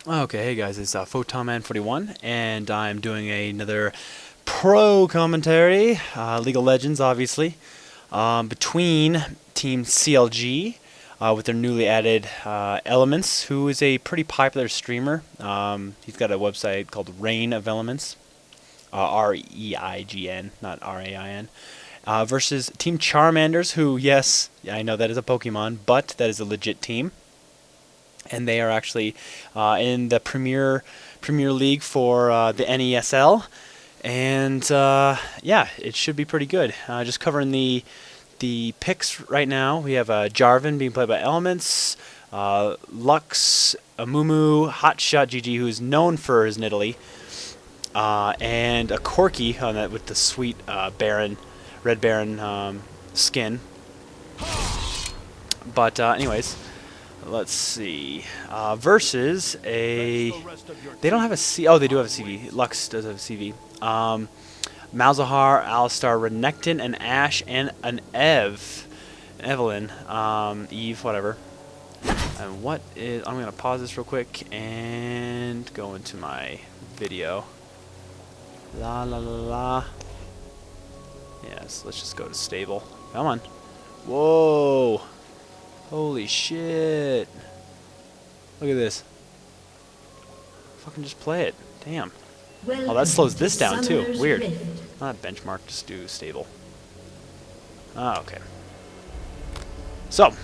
Okay, hey guys, it's Photonman41, and I'm doing another pro commentary, League of Legends, obviously, between Team CLG with their newly added Elements, who is a pretty popular streamer. He's got a website called Reign of Elements, R-E-I-G-N, not R-A-I-N. Versus Team Charmanders, who, yes, I know that is a Pokemon, but that is a legit team. And they are actually in the Premier League for the NESL, and yeah, it should be pretty good. Just covering the picks right now. We have Jarvan being played by Elements, Lux, Amumu, Hotshot GG, who is known for his Nidalee, and a Corki on that with the sweet Red Baron skin. But anyways. Let's see. Versus a... They don't have a C... Oh, they do have a CV. Lux does have a CV. Malzahar, Alistar, Renekton, and Ashe, and an Evelyn. Eve, whatever. And what is... I'm going to pause this real quick and go into my video. La la la la. Yes, let's just go to stable. Come on. Whoa. Holy shit. Look at this. Fucking just play it. Damn. Oh, that slows this down too. Weird. Not benchmark, just do stable. Ah, okay. So,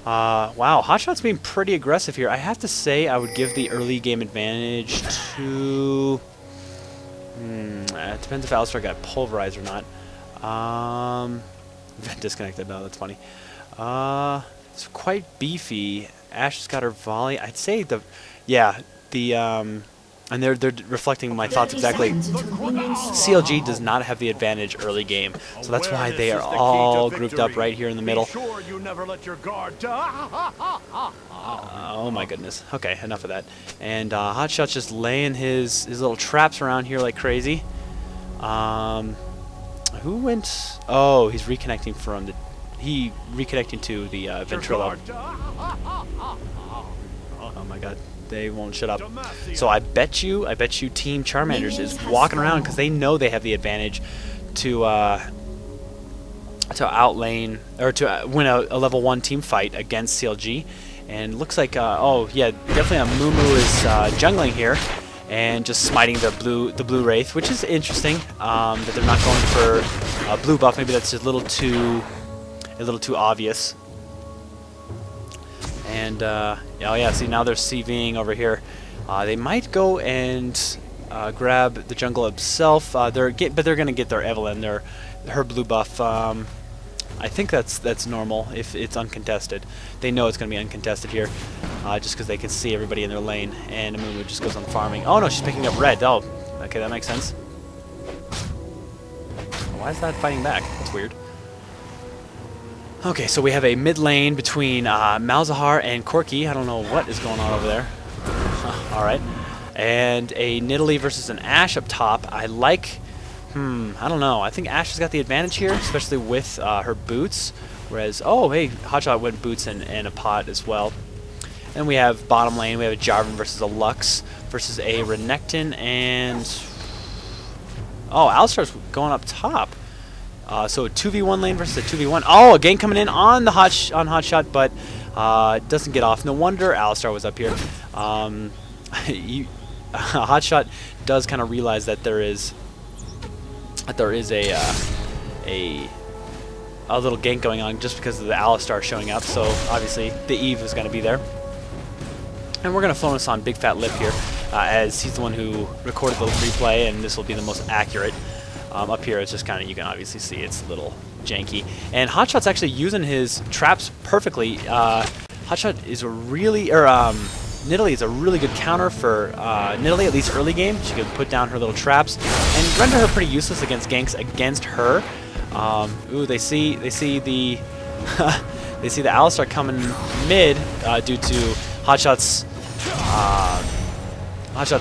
wow, Hotshot's being pretty aggressive here. I have to say I would give the early game advantage to... it depends if Alistar got pulverized or not. Disconnected, no, that's funny. It's quite beefy. Ashe has got her volley. I'd say and they're reflecting my thoughts exactly. CLG does not have the advantage early game, so that's why they are all grouped up right here in the middle. Oh my goodness. Okay, enough of that. And Hotshot's just laying his little traps around here like crazy. Who went? Oh, he's reconnecting from the. Reconnecting to the Ventrilo. Oh my god, they won't shut up. So I bet you Team Charmanders is walking around because they know they have the advantage to outlane or to win a level 1 team fight against CLG. And looks like oh yeah, definitely Amumu is jungling here and just smiting the blue wraith, which is interesting. That they're not going for a blue buff. Maybe that's just a little too obvious. And oh yeah, see, now they're CVing over here. They might go and grab the jungle itself. But they're gonna get their Evelyn, her blue buff. I think that's normal if it's uncontested. They know it's gonna be uncontested here, just because they can see everybody in their lane. And Amumu just goes on farming. Oh no, she's picking up red. Oh, okay, that makes sense. Why is that fighting back? That's weird. Okay, so we have a mid lane between Malzahar and Corki. I don't know what is going on over there. Alright. And a Nidalee versus an Ashe up top. I like... I don't know. I think Ashe has got the advantage here, especially with her boots. Whereas... Oh, hey, Hotshot went boots and a pot as well. And we have bottom lane. We have a Jarvan versus a Lux versus a Renekton and... Oh, Alistar's going up top. So a 2v1 lane versus a 2v1. Oh, a gank coming in on the Hotshot, but doesn't get off. No wonder Alistar was up here. Hotshot does kind of realize that there is a little gank going on just because of the Alistar showing up. So obviously the Eve is going to be there. And we're going to focus on Big Fat Lip here, as he's the one who recorded the replay, and this will be the most accurate. Up here, it's just kind of, you can obviously see it's a little janky. And Hotshot's actually using his traps perfectly. Hotshot is a really, Nidalee is a really good counter for Nidalee, at least early game. She can put down her little traps and render her pretty useless against ganks against her. Ooh, they see the they see the Alistar coming mid due to Hotshot's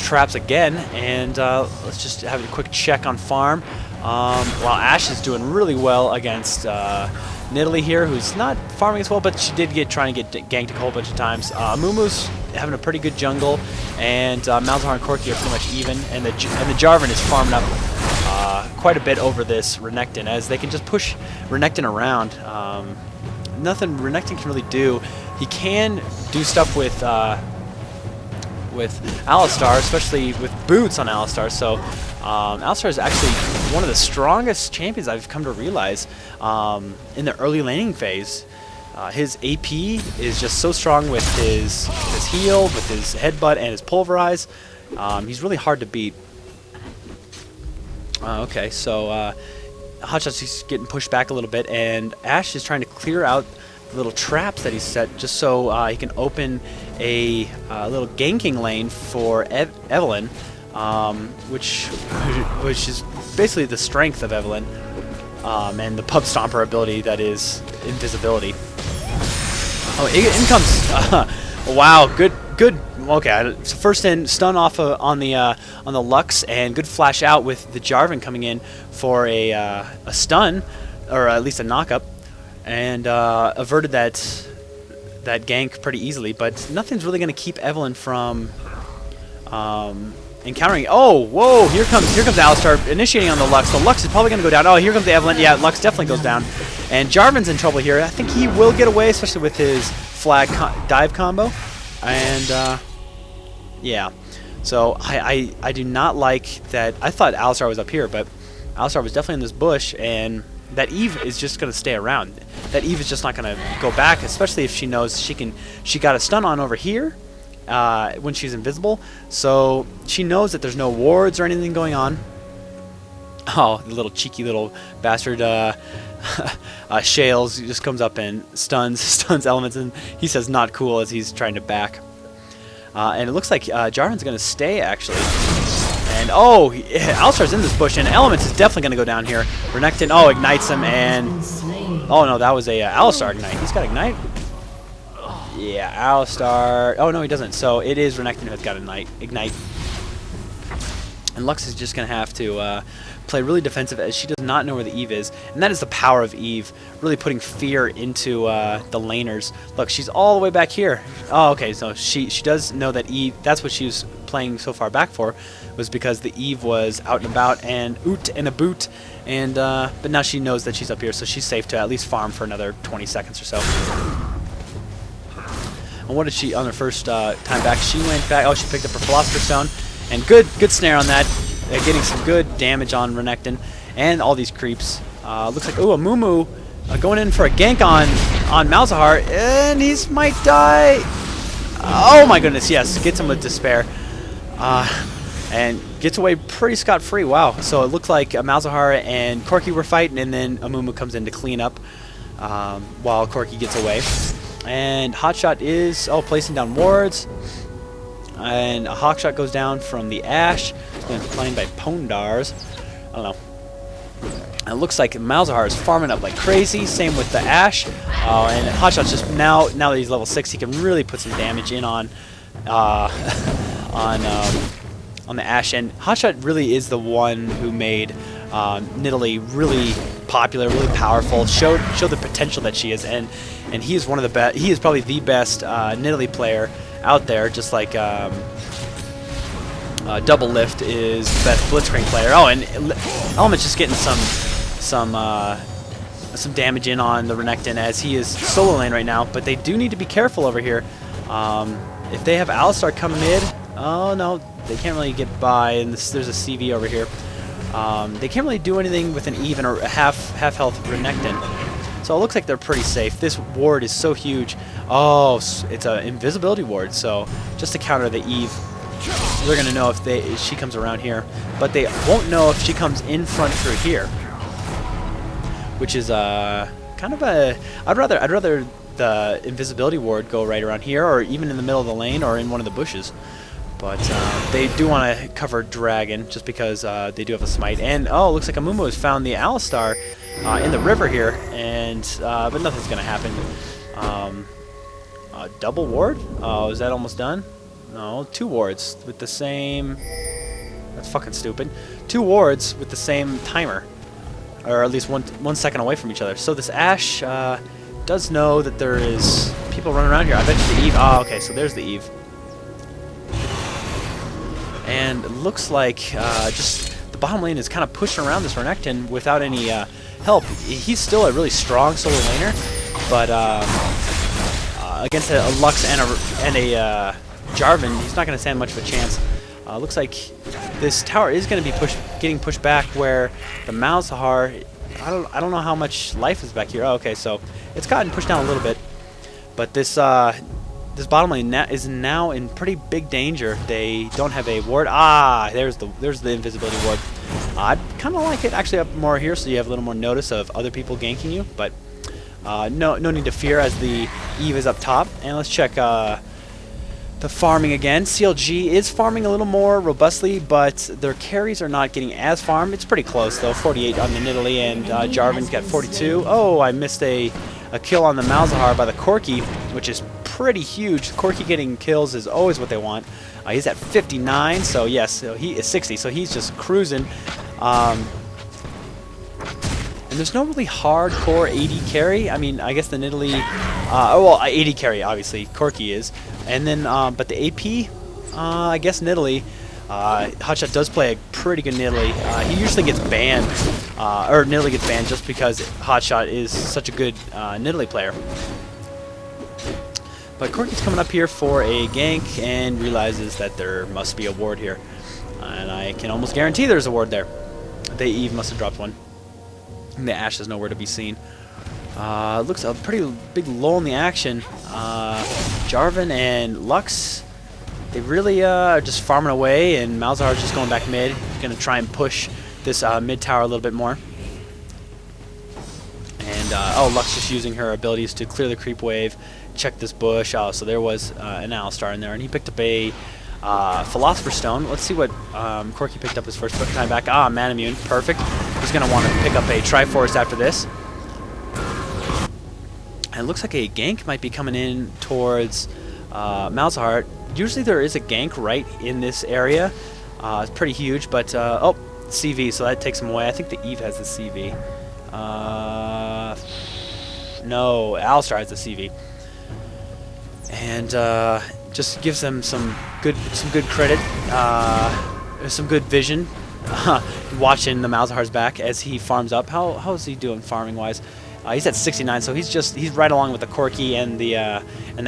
traps again, and let's just have a quick check on farm. While Ashe is doing really well against Nidalee here, who's not farming as well, but she did trying to get ganked a whole bunch of times. Amumu's having a pretty good jungle, and Malzahar and Corki are pretty much even, and the Jarvan is farming up quite a bit over this Renekton, as they can just push Renekton around. Nothing Renekton can really do. He can do stuff with Alistar, especially with boots on Alistar. So Alistar is actually one of the strongest champions I've come to realize in the early laning phase. His AP is just so strong with his heal, with his headbutt, and his pulverize. He's really hard to beat. Okay, so Hotshot's just getting pushed back a little bit, and Ashe is trying to clear out the little traps that he's set just so he can open a little ganking lane for Evelynn, which is basically the strength of Evelynn, and the pub stomper ability that is invisibility. Oh, in comes wow, good. Okay, so first in stun off on the Lux, and good flash out with the Jarvan coming in for a stun, or at least a knockup, and averted that gank pretty easily. But nothing's really going to keep Evelynn from encountering. Oh, whoa! Here comes Alistar initiating on the Lux. The Lux is probably going to go down. Oh, here comes the Evelynn. Yeah, Lux definitely goes down, and Jarvan's in trouble here. I think he will get away, especially with his flag dive combo. And yeah, so I do not like that. I thought Alistar was up here, but Alistar was definitely in this bush, and that Eve is just going to stay around. That Eve is just not going to go back, especially if she knows she got a stun on over here when she's invisible. So she knows that there's no wards or anything going on. Oh, the little cheeky little bastard Shales just comes up and stuns Elements, and he says not cool as he's trying to back. And it looks like Jarvan's going to stay, actually. And oh, Alistar's in this bush, and Elements is definitely going to go down here. Renekton, oh, ignites him, and oh no, that was a Alistar ignite. He's got ignite. Yeah, Alistar. Oh no, he doesn't. So it is Renekton who's got ignite. And Lux is just going to have to play really defensive, as she does not know where the Eve is. And that is the power of Eve, really putting fear into the laners. Look, she's all the way back here. Oh, okay, so she does know that Eve, that's what she was playing so far back for, was because the Eve was out and about and oot and a boot. And but now she knows that she's up here, so she's safe to at least farm for another 20 seconds or so. And what did she, on her first time back, she went back, oh, she picked up her Philosopher's Stone. And good snare on that, getting some good damage on Renekton and all these creeps. Looks like, ooh, a Mumu going in for a gank on Malzahar, and he might die. Oh my goodness, yes, gets him with despair. And gets away pretty scot-free, wow. So it looked like Malzahar and Corki were fighting, and then a Mumu comes in to clean up while Corki gets away. And Hotshot is, placing down wards. And a Hawkshot goes down from the Ashe. It's been played by Pondars. I don't know. And it looks like Malzahar is farming up like crazy. Same with the Ashe. And Hotshot's just now that he's level 6, he can really put some damage in on the Ashe. And Hotshot really is the one who made Nidalee really popular, really powerful. Showed the potential that she is, and he is one of the best. He is probably the best Nidalee player out there, just like Double Lift is the best Blitzcrank player. Oh, and Element's just getting some damage in on the Renekton, as he is solo lane right now. But they do need to be careful over here. If they have Alistar come mid, oh no, they can't really get by. And there's a CV over here. They can't really do anything with an even or a half health Renekton. So it looks like they're pretty safe. This ward is so huge. Oh, it's an invisibility ward, so just to counter the Eve, they're going to know if she comes around here. But they won't know if she comes in front through here, which is kind of a... I'd rather the invisibility ward go right around here, or even in the middle of the lane, or in one of the bushes. But they do want to cover Dragon, just because they do have a smite. And, oh, looks like Amumu has found the Alistar in the river here, and but nothing's going to happen. Double ward? Oh, is that almost done? No, 2 wards with the same... That's fucking stupid. 2 wards with the same timer, or at least 1 second away from each other. So this Ashe does know that there is people running around here. I bet you the Eve... Oh, okay, so there's the Eve. and it looks like just the bottom lane is kind of pushing around this Renekton without any help. He's still a really strong solo laner, but against a Lux and a Jarvan, he's not going to stand much of a chance. Looks like this tower is going to be getting pushed back where the Malzahar, I don't know how much life is back here. Oh, okay, so it's gotten pushed down a little bit. But this this bottom lane is now in pretty big danger. They don't have a ward. Ah, there's the invisibility ward. I'd kind of like it actually up more here so you have a little more notice of other people ganking you. But no need to fear as the Eve is up top. And let's check the farming again. CLG is farming a little more robustly, but their carries are not getting as farmed. It's pretty close though. 48 on the Nidalee, and Jarvan's got 42. Oh, I missed a kill on the Malzahar by the Corki, which is pretty huge. Corki getting kills is always what they want. He's at 59, so yes, so he is 60, so he's just cruising. And there's no really hardcore AD carry. I mean, I guess the Nidalee, well, AD carry obviously, Corki is, and then but the AP, I guess Nidalee. Hotshot does play a pretty good Nidalee. He usually gets banned, or Nidalee gets banned just because Hotshot is such a good Nidalee player. But Corki's coming up here for a gank and realizes that there must be a ward here. And I can almost guarantee there's a ward there. The Eve must have dropped one. And the Ashe is nowhere to be seen. Looks a pretty big lull in the action. Jarvan and Lux, they really are just farming away, and Malzahar's just going back mid. Going to try and push this mid tower a little bit more. And oh, Lux just using her abilities to clear the creep wave, check this bush. Oh, so there was an Alistar in there, and he picked up a Philosopher's Stone. Let's see what Corki picked up his first time back. Ah, Manamune, perfect. He's going to want to pick up a Triforce after this. And it looks like a gank might be coming in towards Malzahar. Usually there is a gank right in this area. It's pretty huge, but oh, CV, so that takes him away. I think the Eve has the CV. No, Alistar has the CV. And just gives them some good credit, some good vision. Watching the Malzahar's back as he farms up. How is he doing farming wise? He's at 69, so he's right along with the Corki and the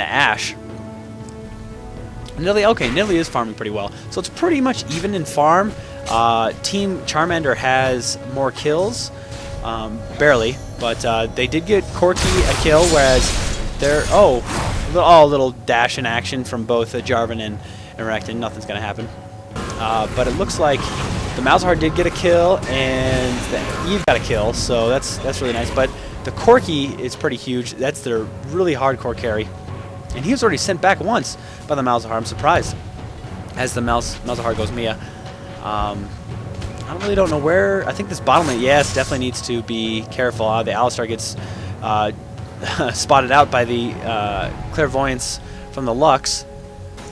Ashe. Nidalee, okay, Nidalee is farming pretty well, so it's pretty much even in farm. Team Charmander has more kills, barely, but they did get Corki a kill, whereas they're a little dash in action from both Jarvan and Renekton. Nothing's gonna happen, but it looks like the Malzahar did get a kill and the Eve got a kill, so that's really nice. But the Corki is pretty huge. That's their really hardcore carry. And he was already sent back once by the Malzahar. I'm surprised. As the Malzahar goes Mia. I really don't know where. I think this bottom lane, yes, definitely needs to be careful. The Alistar gets spotted out by the Clairvoyance from the Lux.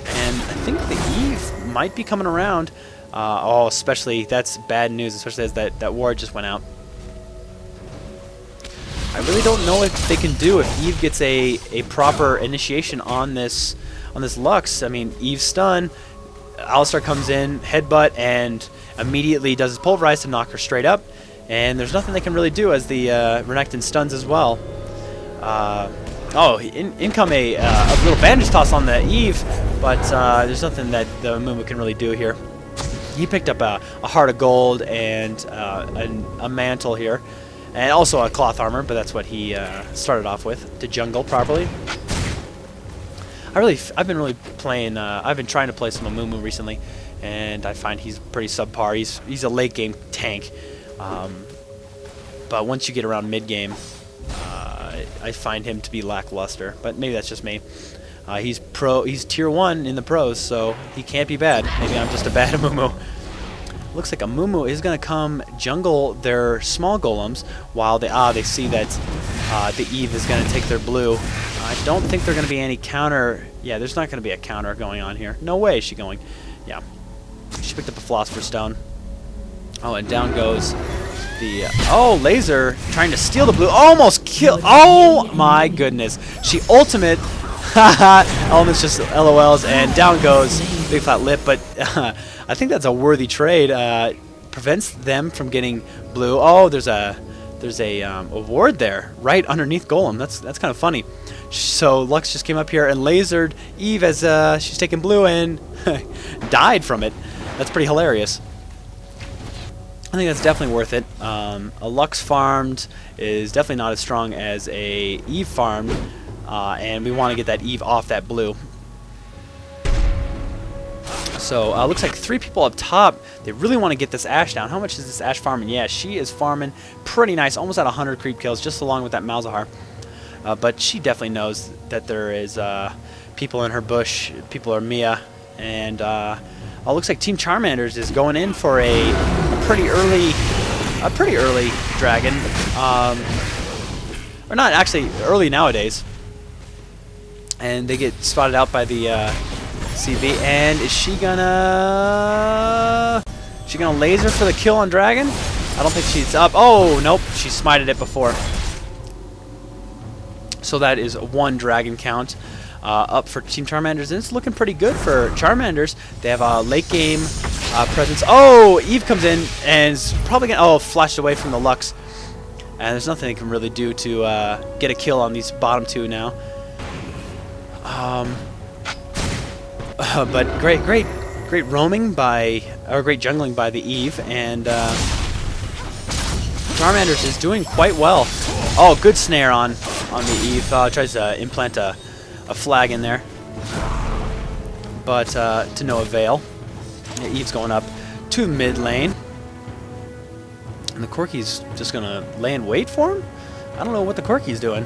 And I think the Eve might be coming around. Oh, especially, that's bad news, especially as that ward just went out. I really don't know what they can do if Eve gets a proper initiation on this Lux. I mean, Eve's stun, Alistar comes in, headbutt, and immediately does his pulverize to knock her straight up. And there's nothing they can really do as the Renekton stuns as well. Oh, in come a little bandage toss on the Eve, but there's nothing that the Mumu can really do here. He picked up a heart of gold and a mantle here. And also a cloth armor, but that's what he started off with, to jungle properly. I've been really playing, I've been trying to play some Amumu recently, and I find he's pretty subpar. He's a late game tank, but once you get around mid game, I find him to be lackluster. But maybe that's just me. He's tier 1 in the pros, so he can't be bad. Maybe I'm just a bad Amumu. Looks like Amumu is going to come jungle their small golems while they see that the Eve is going to take their blue. I don't think there's going to be any counter. Yeah, there's not going to be a counter going on here. No way is she going. Yeah. She picked up a Philosopher's Stone. Oh, and down goes the... oh, Laser trying to steal the blue. Almost kill... oh, my goodness. She ultimate... Element's just LOLs, and down goes big flat lip, but I think that's a worthy trade. Prevents them from getting blue. Oh, there's a ward there right underneath Golem. That's kind of funny. So Lux just came up here and lasered Eve as she's taking blue and died from it. That's pretty hilarious. I think that's definitely worth it. A Lux farmed is definitely not as strong as a Eve farmed, and we want to get that Eve off that blue. So looks like 3 people up top. They really want to get this Ashe down. How much is this Ashe farming? Yeah, she is farming pretty nice, almost at 100 creep kills, just along with that Malzahar. But she definitely knows that there is people in her bush. People are Mia, and looks like Team Charmanders is going in for a pretty early dragon, or not actually early nowadays. And they get spotted out by the CV. And is she gonna laser for the kill on dragon? I don't think she's up. Oh nope, she smited it before. So that is 1 dragon count up for Team Charmanders, and it's looking pretty good for Charmanders. They have a late game presence. Oh, Eve comes in and is probably gonna flashed away from the Lux, and there's nothing they can really do to get a kill on these bottom 2 now. But great roaming by, or great jungling by the Eve, and Charmanders is doing quite well. Oh, good snare on the Eve. Tries to implant a flag in there, but to no avail. Yeah, Eve's going up to mid lane, and the Corki's just gonna lay in wait for him. I don't know what the Corki's doing.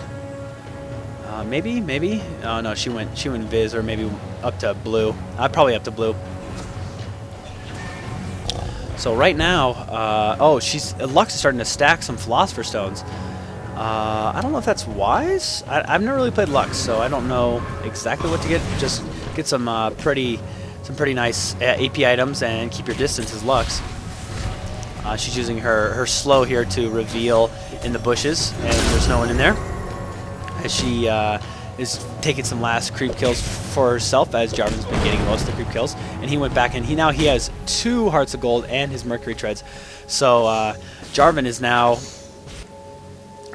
Maybe. Oh no, she went Viz, or maybe up to blue. Probably up to blue. So right now, Lux is starting to stack some Philosopher Stones. I don't know if that's wise. I've never really played Lux, so I don't know exactly what to get. Just get some pretty nice AP items and keep your distance as Lux. She's using her slow here to reveal in the bushes, and there's no one in there. As she is taking some last creep kills for herself, as Jarvan's been getting most of the creep kills, and he went back and he has 2 hearts of gold and his Mercury treads. So Jarvan is now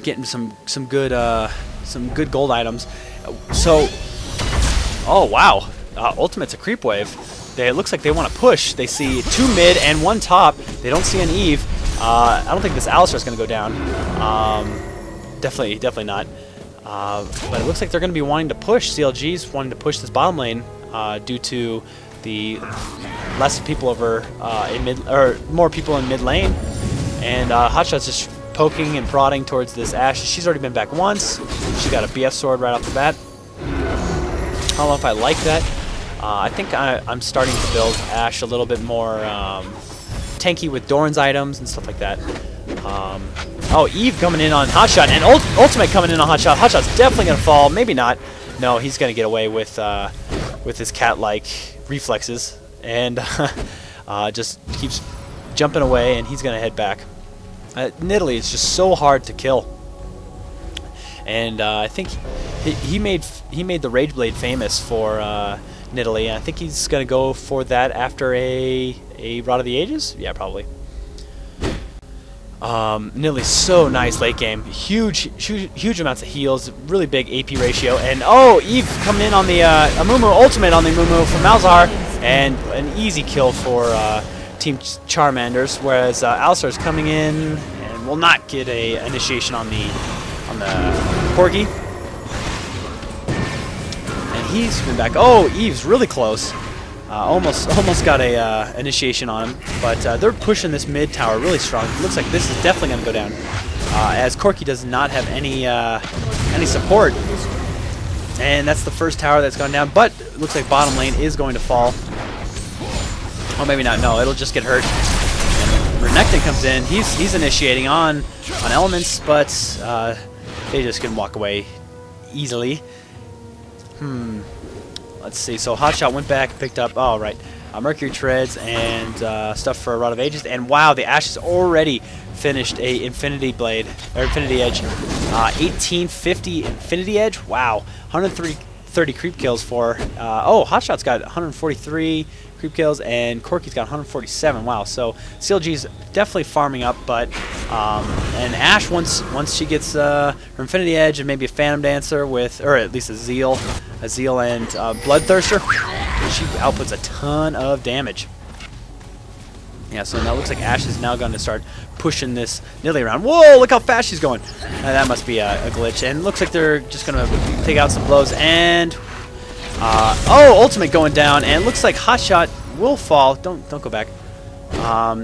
getting some good gold items. So, oh wow, ultimate's a creep wave. It looks like they want to push. They see 2 mid and 1 top. They don't see an Eve. I don't think this Alistar's going to go down. Definitely not. But it looks like they're going to be wanting to push. CLG's wanting to push this bottom lane due to the less people over in mid, or more people in mid lane, and Hotshot's just poking and prodding towards this Ashe. She's already been back once. She got a BF sword right off the bat. I don't know if I like that. I think I'm starting to build Ashe a little bit more tanky with Doran's items and stuff like that. Oh, Eve coming in on Hotshot, and Ultimate coming in on Hotshot. Hotshot's definitely going to fall. Maybe not. No, he's going to get away with his cat-like reflexes, and just keeps jumping away, and he's going to head back. Nidalee is just so hard to kill, and I think he made the Rage Blade famous for Nidalee, and I think he's going to go for that after a Rod of the Ages. Yeah, probably. Nidalee's so nice late game. Huge amounts of heals, really big AP ratio, and oh, Eve coming in on the Amumu ultimate on the Amumu from Malzahar, and an easy kill for Team Charmanders. Whereas Alistar's coming in and will not get a initiation on the Corgi, and he's been back. Oh, Eve's really close. Almost got a initiation on him, but they're pushing this mid tower really strong. It looks like this is definitely going to go down, as Corki does not have any support, and that's the first tower that's gone down. But it looks like bottom lane is going to fall. Oh, maybe not. No, it'll just get hurt. And Renekton comes in. He's initiating on elements, but they just can walk away easily. Let's see. So Hotshot went back, picked up. Oh, right. Mercury treads and stuff for a Rod of Ages. And wow, the Ashe has already finished a Infinity Blade or Infinity Edge. 1850 Infinity Edge. Wow. 103 30 creep kills for. Oh, Hotshot's got 143 creep kills, and Corky's got 147. Wow, so CLG's definitely farming up, but and Ash once she gets her Infinity Edge and maybe a Phantom Dancer with, or at least a Zeal and Bloodthirster, she outputs a ton of damage. Yeah, so now it looks like Ash is now going to start pushing this Nidalee around. Whoa, look how fast she's going. That must be a glitch. And looks like they're just going to take out some blows. And, oh, ultimate going down. And looks like Hotshot will fall. Don't go back.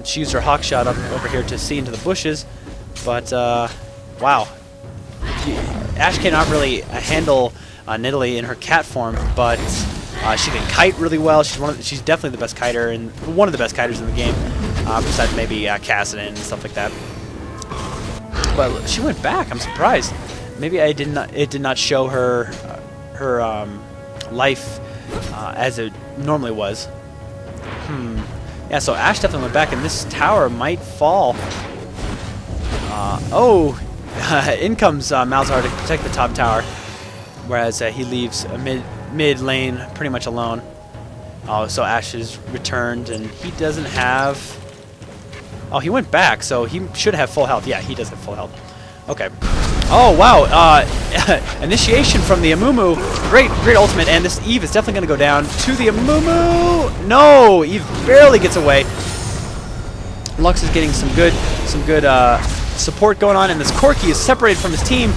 She used her Hawk Shot up over here to see into the bushes. But, wow. Ash cannot really handle Nidalee in her cat form, but she can kite really well. She's definitely the best kiter, and one of the best kiters in the game, besides maybe Kassadin and stuff like that. But she went back. I'm surprised. Maybe it did not show her life as it normally was. Yeah, so Ash definitely went back, and this tower might fall. Oh, in comes Malzahar to protect the top tower, whereas he leaves a mid lane pretty much alone. Oh, so Ash is returned, and he doesn't have... Oh, he went back, so he should have full health. Yeah, he does have full health. Okay. Oh, wow. Initiation from the Amumu. Great ultimate, and this Eve is definitely going to go down to the Amumu. No, Eve barely gets away. Lux is getting some good support going on, and this Corky is separated from his team.